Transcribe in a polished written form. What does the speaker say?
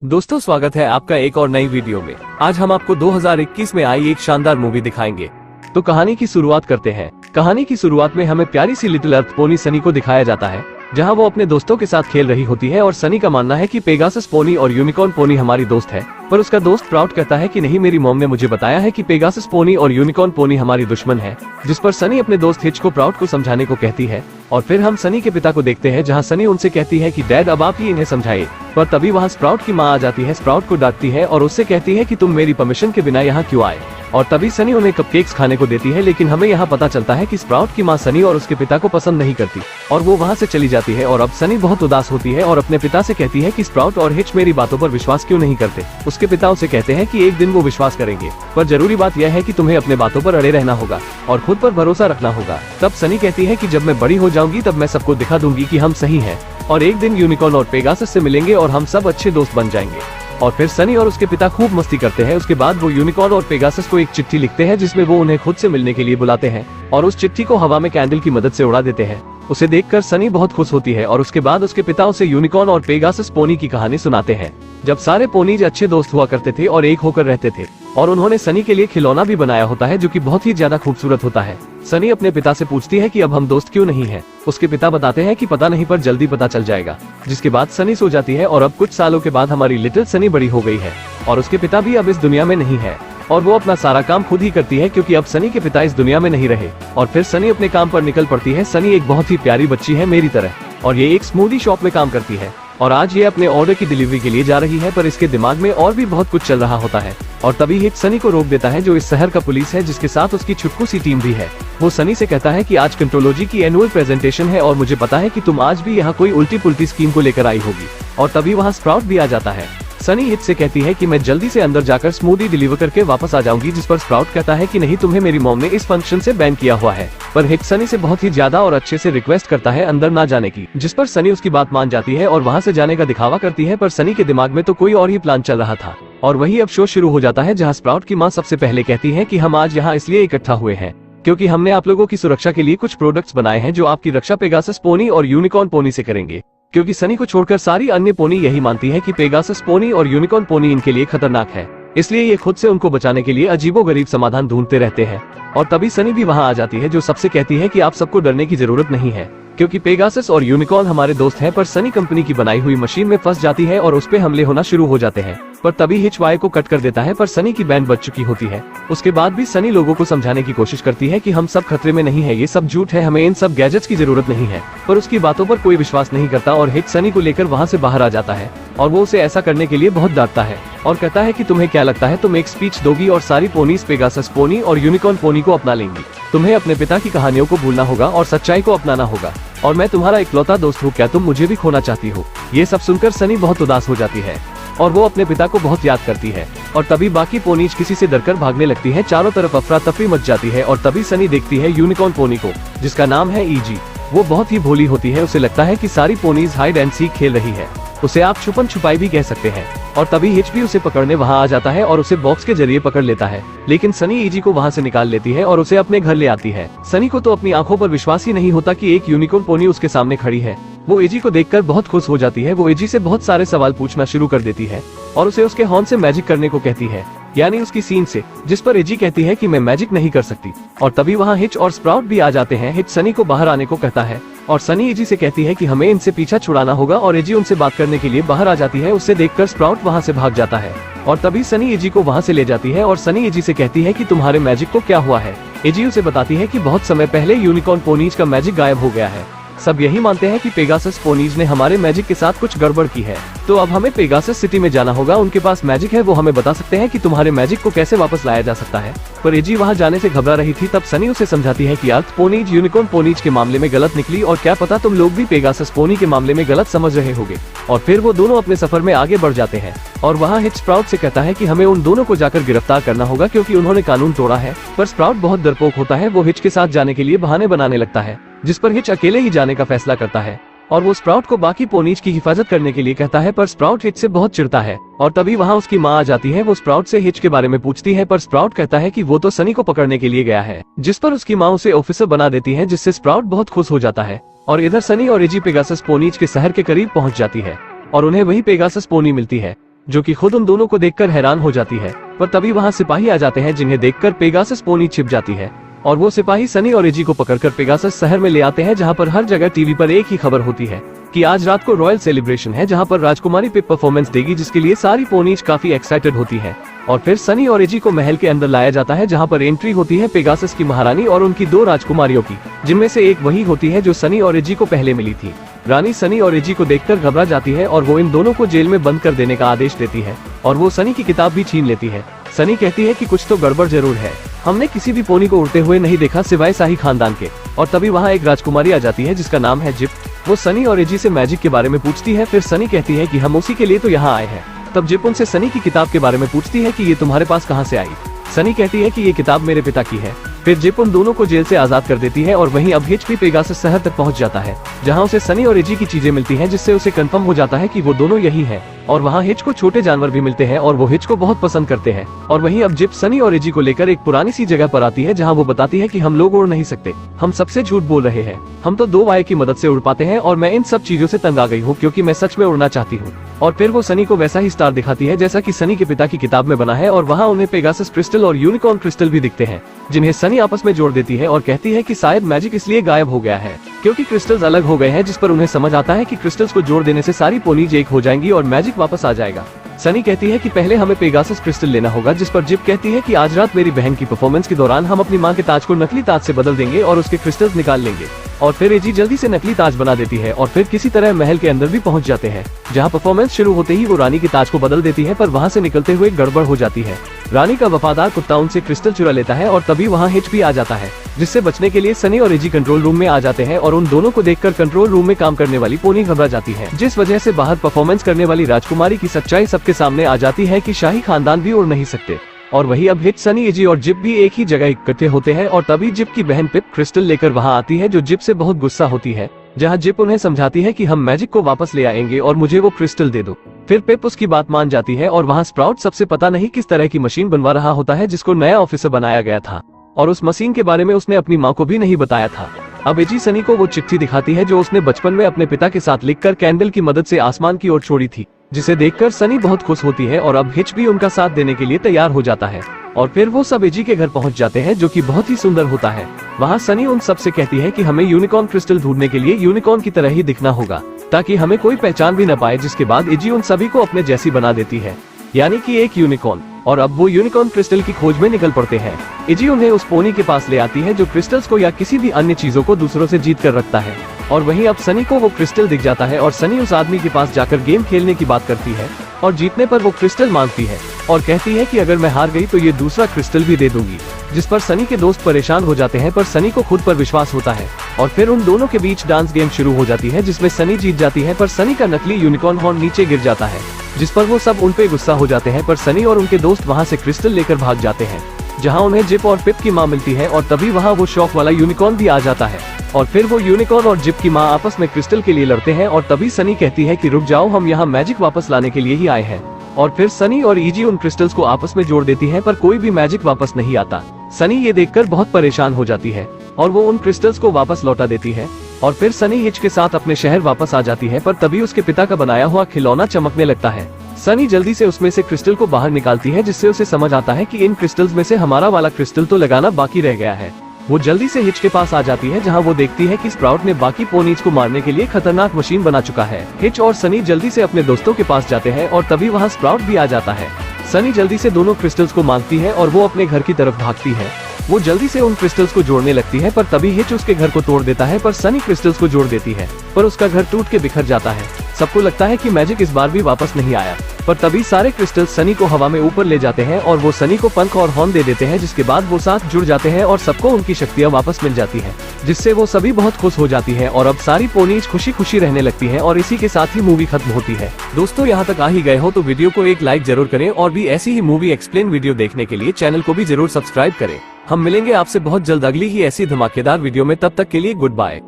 दोस्तों स्वागत है आपका एक और नई वीडियो में। आज हम आपको 2021 में आई एक शानदार मूवी दिखाएंगे। तो कहानी की शुरुआत करते हैं। कहानी की शुरुआत में हमें प्यारी सी लिटिल अर्थ पोनी सनी को दिखाया जाता है, जहां वो अपने दोस्तों के साथ खेल रही होती है और सनी का मानना है कि पेगासस पोनी और यूनिकॉर्न पोनी हमारी दोस्त है, पर उसका दोस्त प्राउड कहता है कि नहीं, मेरी मॉम ने मुझे बताया है कि पेगासस पोनी और यूनिकॉर्न पोनी हमारी दुश्मन है। जिस पर सनी अपने दोस्त हिच को प्राउड को समझाने को कहती है और फिर हम सनी के पिता को देखते हैं, जहां सनी उनसे कहती है कि डैड अब आप ही इन्हें समझाइए। पर तभी वहां स्प्राउट की मां आ जाती है, स्प्राउट को डांटती है और उससे कहती है कि तुम मेरी परमिशन के बिना यहाँ क्यों आए। और तभी सनी उन्हें कपकेक्स खाने को देती है, लेकिन हमें यहाँ पता चलता है कि स्प्राउट की मां सनी और उसके पिता को पसंद नहीं करती और वो वहाँ से चली जाती है। और अब सनी बहुत उदास होती है और अपने पिता से कहती है कि स्प्राउट और हिच मेरी बातों पर विश्वास क्यों नहीं करते। उसके पिता उसे कहते हैं कि एक दिन वो विश्वास करेंगे, पर जरूरी बात यह है कि तुम्हें अपने बातों पर अड़े रहना होगा और खुद पर भरोसा रखना होगा। तब सनी कहती है कि जब मैं बड़ी हो जाऊंगी तब मैं सबको दिखा दूंगी कि हम सही हैं और एक दिन यूनिकॉर्न और पेगासस से मिलेंगे और हम सब अच्छे दोस्त बन जाएंगे। और फिर सनी और उसके पिता खूब मस्ती करते हैं। उसके बाद वो यूनिकॉर्न और पेगासस को एक चिट्ठी लिखते हैं, जिसमें वो उन्हें खुद से मिलने के लिए बुलाते हैं और उस चिट्ठी को हवा में कैंडल की मदद से उड़ा देते हैं। उसे देखकर सनी बहुत खुश होती है और उसके बाद उसके पिता उसे यूनिकॉर्न और पेगासस पोनी की कहानी सुनाते हैं, जब सारे पोनीज अच्छे दोस्त हुआ करते थे और एक होकर रहते थे। और उन्होंने सनी के लिए खिलौना भी बनाया होता है, जो कि बहुत ही ज्यादा खूबसूरत होता है। सनी अपने पिता से पूछती है कि अब हम दोस्त क्यों नहीं हैं। उसके पिता बताते हैं कि पता नहीं, पर जल्दी पता चल जाएगा। जिसके बाद सनी सो जाती है और अब कुछ सालों के बाद हमारी लिटिल सनी बड़ी हो गई है और उसके पिता भी अब इस दुनिया में नहीं है और वो अपना सारा काम खुद ही करती है, क्योंकि अब सनी के पिता इस दुनिया में नहीं रहे। और फिर सनी अपने काम पर निकल पड़ती है। सनी एक बहुत ही प्यारी बच्ची है मेरी तरह, और ये एक स्मूदी शॉप में काम करती है और आज ये अपने ऑर्डर की डिलीवरी के लिए जा रही है, पर इसके दिमाग में और भी बहुत कुछ चल रहा होता है। और तभी हिच सनी को रोक देता है, जो इस शहर का पुलिस है, जिसके साथ उसकी छुटकू सी टीम भी है। वो सनी से कहता है कि आज कंट्रोलॉजी की एनुअल प्रेजेंटेशन है और मुझे पता है कि तुम आज भी यहाँ कोई उल्टी पुल्टी स्कीम को लेकर आई होगी। और तभी वहाँ स्प्राउट भी आ जाता है। सनी हिच से कहती है कि मैं जल्दी से अंदर जाकर स्मूदी डिलीवर करके वापस आ जाऊंगी, जिस पर स्प्राउट कहता है कि नहीं, तुम्हें मेरी मॉम ने इस फंक्शन से बैन किया हुआ है। पर हिच सनी से बहुत ही ज्यादा और अच्छे से रिक्वेस्ट करता है अंदर ना जाने की, जिस पर सनी उसकी बात मान जाती है और वहाँ से जाने का दिखावा करती है। पर सनी के दिमाग में तो कोई और ही प्लान चल रहा था। और वही अब शो शुरू हो जाता है, जहाँ स्प्राउट की माँ सबसे पहले कहती है कि हम आज यहाँ इसलिए इकट्ठा हुए हैं क्योंकि हमने आप लोगों की सुरक्षा के लिए कुछ प्रोडक्ट्स बनाए हैं, जो आपकी रक्षा पेगासस पोनी और यूनिकॉर्न पोनी से करेंगे। क्योंकि सनी को छोड़कर सारी अन्य पोनी यही मानती है कि पेगासस पोनी और यूनिकॉर्न पोनी इनके लिए खतरनाक है, इसलिए ये खुद से उनको बचाने के लिए अजीबोगरीब समाधान ढूंढते रहते हैं। और तभी सनी भी वहाँ आ जाती है, जो सबसे कहती है कि आप सबको डरने की जरूरत नहीं है, क्योंकि पेगासस और यूनिकॉर्न हमारे दोस्त हैं। पर सनी कंपनी की बनाई हुई मशीन में फंस जाती है और उस पे हमले होना शुरू हो जाते हैं। पर तभी हिच वाई को कट कर देता है, पर सनी की बैंड बज चुकी होती है। उसके बाद भी सनी लोगों को समझाने की कोशिश करती है कि हम सब खतरे में नहीं है, ये सब झूठ है, हमें इन सब गैजेट्स की जरूरत नहीं है। पर उसकी बातों पर कोई विश्वास नहीं करता और हिच सनी को लेकर वहाँ से बाहर आ जाता है और वो उसे ऐसा करने के लिए बहुत डांटता है और कहता है कि तुम्हें क्या लगता है तुम एक स्पीच दोगी और सारी पोनीज पेगासस पोनी और यूनिकॉर्न पोनी को अपना लेंगी। तुम्हें अपने पिता की कहानियों को भूलना होगा और सच्चाई को अपनाना होगा, और मैं तुम्हारा इकलौता दोस्त हूँ, क्या तुम मुझे भी खोना चाहती हो। ये सब सुनकर सनी बहुत उदास हो जाती है और वो अपने पिता को बहुत याद करती है। और तभी बाकी पोनीज किसी से डरकर भागने लगती है। चारों तरफ अफरा तफरी मच जाती है और तभी सनी देखती है यूनिकॉर्न पोनी को, जिसका नाम है ईजी। वो बहुत ही भोली होती है, उसे लगता है कि सारी पोनीज हाइड एंड सीक खेल रही है। उसे आप छुपन छुपाई भी कह सकते हैं। और तभी हिच भी उसे पकड़ने वहाँ आ जाता है और उसे बॉक्स के जरिए पकड़ लेता है, लेकिन सनी ईजी को वहाँ से निकाल लेती है और उसे अपने घर ले आती है। सनी को तो अपनी आंखों पर विश्वास ही नहीं होता कि एक यूनिकॉर्न पोनी उसके सामने खड़ी है। वो एजी को देखकर बहुत खुश हो जाती है। वो एजी से बहुत सारे सवाल पूछना शुरू कर देती है और उसे उसके हॉर्न से मैजिक करने को कहती है, यानी उसकी सीन से, जिस पर एजी कहती है कि मैं मैजिक नहीं कर सकती। और तभी वहाँ हिच और स्प्राउट भी आ जाते हैं। हिच सनी को बाहर आने को कहता है और सनी एजी से कहती है कि हमें इनसे पीछा छुड़ाना होगा और एजी उनसे बात करने के लिए बाहर आ जाती है। उससे देखकर स्प्राउट वहाँ से भाग जाता है और तभी सनी एजी को वहाँ से ले जाती है और सनी एजी से कहती है कि तुम्हारे मैजिक को क्या हुआ है। एजी उसे बताती है कि बहुत समय पहले यूनिकॉर्न पोनीज का मैजिक गायब हो गया है। सब यही मानते हैं कि पेगासस पोनीज ने हमारे मैजिक के साथ कुछ गड़बड़ की है, तो अब हमें पेगासस सिटी में जाना होगा। उनके पास मैजिक है, वो हमें बता सकते हैं कि तुम्हारे मैजिक को कैसे वापस लाया जा सकता है। पर एजी वहाँ जाने से घबरा रही थी। तब सनी उसे समझाती है कि अर्थ पोनीज यूनिकॉर्न पोनीज के मामले में गलत निकली और क्या पता तुम लोग भी पेगासस पोनी के मामले में गलत समझ रहे होगे। और फिर वो दोनों अपने सफर में आगे बढ़ जाते हैं और वहाँ हिच स्प्राउट से कहता है कि हमें उन दोनों को जाकर गिरफ्तार करना होगा, क्योंकि उन्होंने कानून तोड़ा है। पर स्प्राउट बहुत डरपोक होता है। वो हिच के साथ जाने के लिए बहाने बनाने लगता है, जिस पर हिच अकेले ही जाने का फैसला करता है और वो स्प्राउट को बाकी पोनीज की हिफाजत करने के लिए कहता है। पर स्प्राउट हिच से बहुत चिढ़ता है और तभी वहाँ उसकी माँ आ जाती है। वो स्प्राउट से हिच के बारे में पूछती है, पर स्प्राउट कहता है कि वो तो सनी को पकड़ने के लिए गया है, जिस पर उसकी माँ उसे ऑफिसर बना देती है, जिससे स्प्राउट बहुत खुश हो जाता है। और इधर सनी और एजी पेगासस पोनीज के शहर के करीब पहुँच जाती है और उन्हें वही पेगासस पोनी मिलती है, जो कि खुद उन दोनों को देखकर हैरान हो जाती है। पर तभी वहाँ सिपाही आ जाते हैं जिन्हें देखकर पेगासस पोनी छिप जाती है और वो सिपाही सनी और एजी को पकड़कर पेगासस शहर में ले आते हैं, जहाँ पर हर जगह टीवी पर एक ही खबर होती है कि आज रात को रॉयल सेलिब्रेशन है, जहाँ पर राजकुमारी पिप परफॉर्मेंस देगी, जिसके लिए सारी पोनीज काफी एक्साइटेड होती है। और फिर सनी और एजी को महल के अंदर लाया जाता है, जहाँ पर एंट्री होती है पेगासस की महारानी और उनकी 2 राजकुमारियों की, जिनमें से एक वही होती है जो सनी और एजी को पहले मिली थी। रानी सनी और एजी को देखकर घबरा जाती है और वो इन दोनों को जेल में बंद कर देने का आदेश देती है और वो सनी की किताब भी छीन लेती है। सनी कहती है कि कुछ तो गड़बड़ जरूर है, हमने किसी भी पोनी को उड़ते हुए नहीं देखा सिवाय शाही खानदान के। और तभी वहाँ एक राजकुमारी आ जाती है जिसका नाम है जिप। वो सनी और एजी से मैजिक के बारे में पूछती है। फिर सनी कहती है कि हम उसी के लिए तो यहाँ आए हैं। तब जिप उनसे सनी की किताब के बारे में पूछती है कि ये तुम्हारे पास कहाँ से आई। सनी कहती है कि ये किताब मेरे पिता की है। फिर जिप उन दोनों को जेल से आजाद कर देती है और वहीं अब हिच भी पेगासस शहर तक पहुंच जाता है, जहां उसे सनी और एजी की चीजें मिलती हैं, जिससे उसे कंफर्म हो जाता है कि वो दोनों यही हैं। और वहां हिच को छोटे जानवर भी मिलते हैं और वो हिच को बहुत पसंद करते हैं। और वहीं अब जिप सनी और एजी को लेकर एक पुरानी सी जगह पर आती है, जहाँ वो बताती है कि हम लोग उड़ नहीं सकते, हम सबसे झूठ बोल रहे हैं, हम तो 2 वाय की मदद से उड़ पाते हैं और मैं इन सब चीजों से तंग आ गई हूँ क्योंकि मैं सच में उड़ना चाहती हूँ। और फिर वो सनी को वैसा ही स्टार दिखाती है जैसा कि सनी के पिता की किताब में बना है और वहाँ उन्हें पेगासस क्रिस्टल और यूनिकॉर्न क्रिस्टल भी दिखते हैं, जिन्हें सनी आपस में जोड़ देती है और कहती है कि शायद मैजिक इसलिए गायब हो गया है क्योंकि क्रिस्टल्स अलग हो गए हैं, जिस पर उन्हें समझ आता है कि क्रिस्टल्स को जोड़ देने से सारी पोनीज एक हो जाएंगी और मैजिक वापस आ जाएगा। सनी कहती है कि पहले हमें पेगासस क्रिस्टल लेना होगा, जिस पर जिप कहती है कि आज रात मेरी बहन की परफॉर्मेंस के दौरान हम अपनी माँ के ताज को नकली ताज से बदल देंगे और उसके क्रिस्टल्स निकाल लेंगे। और फिर एजी जल्दी से नकली ताज बना देती है और फिर किसी तरह महल के अंदर भी पहुंच जाते हैं, जहां परफॉर्मेंस शुरू होते ही वो रानी के ताज को बदल देती है, पर वहां से निकलते हुए गड़बड़ हो जाती है। रानी का वफादार कुत्ता उनसे क्रिस्टल चुरा लेता है और तभी वहां हिच भी आ जाता है, जिससे बचने के लिए सनी और एजी कंट्रोल रूम में आ जाते हैं और उन दोनों को देखकर कंट्रोल रूम में काम करने वाली पोनी घबरा जाती है, जिस वजह से बाहर परफॉर्मेंस करने वाली राजकुमारी की सच्चाई सबके सामने आ जाती है कि शाही खानदान भी उड़ नहीं सकते। और वही अब हिच सनी एजी और जिप भी एक ही जगह इकट्ठे होते हैं और तभी जिप की बहन पिप क्रिस्टल लेकर वहां आती है, जो जिप से बहुत गुस्सा होती है, जहां जिप उन्हें समझाती है कि हम मैजिक को वापस ले आएंगे और मुझे वो क्रिस्टल दे दो। फिर पिप उसकी बात मान जाती है और वहां स्प्राउट सबसे पता नहीं किस तरह की मशीन बनवा रहा होता है, जिसको नया ऑफिसर बनाया गया था और उस मशीन के बारे में उसने अपनी माँ को भी नहीं बताया था। अब एजी सनी को वो चिट्ठी दिखाती है जो उसने बचपन में अपने पिता के साथ लिखकर कैंडल की मदद से आसमान की ओर छोड़ी थी, जिसे देखकर सनी बहुत खुश होती है और अब हिच भी उनका साथ देने के लिए तैयार हो जाता है। और फिर वो सब एजी के घर पहुंच जाते हैं, जो कि बहुत ही सुंदर होता है। वहाँ सनी उन सब से कहती है कि हमें यूनिकॉर्न क्रिस्टल ढूंढने के लिए यूनिकॉर्न की तरह ही दिखना होगा ताकि हमें कोई पहचान भी न पाए, जिसके बाद एजी उन सभी को अपने जैसी बना देती है, यानी कि एक यूनिकॉर्न। और अब वो यूनिकॉर्न क्रिस्टल की खोज में निकल पड़ते हैं। एजी उन्हें उस पोनी के पास ले आती है जो क्रिस्टल्स को या किसी भी अन्य चीजों को दूसरों से जीत कर रखता है। और वहीं अब सनी को वो क्रिस्टल दिख जाता है और सनी उस आदमी के पास जाकर गेम खेलने की बात करती है और जीतने पर वो क्रिस्टल मांगती है और कहती है कि अगर मैं हार गई तो ये दूसरा क्रिस्टल भी दे दूंगी, जिस पर सनी के दोस्त परेशान हो जाते हैं, पर सनी को खुद पर विश्वास होता है। और फिर उन दोनों के बीच डांस गेम शुरू हो जाती है, जिसमें सनी जीत जाती है, पर सनी का नकली यूनिकॉर्न हॉर्न नीचे गिर जाता है, जिस पर वो सब उन पे गुस्सा हो जाते हैं। पर सनी और उनके दोस्त वहाँ से क्रिस्टल लेकर भाग जाते हैं, जहाँ उन्हें जिप और पिप की माँ मिलती है और तभी वहाँ वो शौक वाला यूनिकॉर्न भी आ जाता है। और फिर वो यूनिकॉर्न और जिप की माँ आपस में क्रिस्टल के लिए लड़ते हैं और तभी सनी कहती है कि रुक जाओ, हम यहाँ मैजिक वापस लाने के लिए ही आए हैं। और फिर सनी और ईजी उन क्रिस्टल्स को आपस में जोड़ देती है, पर कोई भी मैजिक वापस नहीं आता। सनी ये देखकर बहुत परेशान हो जाती है और वो उन क्रिस्टल्स को वापस लौटा देती है। और फिर सनी हिच के साथ अपने शहर वापस आ जाती है, पर तभी उसके पिता का बनाया हुआ खिलौना चमकने लगता है। सनी जल्दी से उसमें से क्रिस्टल को बाहर निकालती है, जिससे उसे समझ आता है कि इन क्रिस्टल्स में से हमारा वाला क्रिस्टल तो लगाना बाकी रह गया है। वो जल्दी से हिच के पास आ जाती है, जहां वो देखती है कि स्प्राउट ने बाकी पोनीज को मारने के लिए खतरनाक मशीन बना चुका है। हिच और सनी जल्दी से अपने दोस्तों के पास जाते हैं और तभी वहां स्प्राउट भी आ जाता है। सनी जल्दी से दोनों क्रिस्टल्स को मांगती है और वो अपने घर की तरफ भागती है। वो जल्दी से उन क्रिस्टल्स को जोड़ने लगती है, पर तभी हिच उसके घर को तोड़ देता है, पर सनी क्रिस्टल्स को जोड़ देती है, पर उसका घर टूट के बिखर जाता है। सबको लगता है कि मैजिक इस बार भी वापस नहीं आया, पर तभी सारे क्रिस्टल्स सनी को हवा में ऊपर ले जाते हैं और वो सनी को पंख और हॉर्न दे देते हैं, जिसके बाद वो साथ जुड़ जाते हैं और सबको उनकी शक्तियाँ वापस मिल जाती है, जिससे वो सभी बहुत खुश हो जाती है और अब सारी पोनीज खुशी खुशी रहने लगती है। और इसी के साथ ही मूवी खत्म होती है। दोस्तों, यहाँ तक आ ही गए हो तो वीडियो को एक लाइक जरूर करें और भी ऐसी ही मूवी एक्सप्लेन वीडियो देखने के लिए चैनल को भी जरूर सब्सक्राइब करें। हम मिलेंगे आपसे बहुत जल्द अगली ही ऐसी धमाकेदार वीडियो में, तब तक के लिए गुड बाय।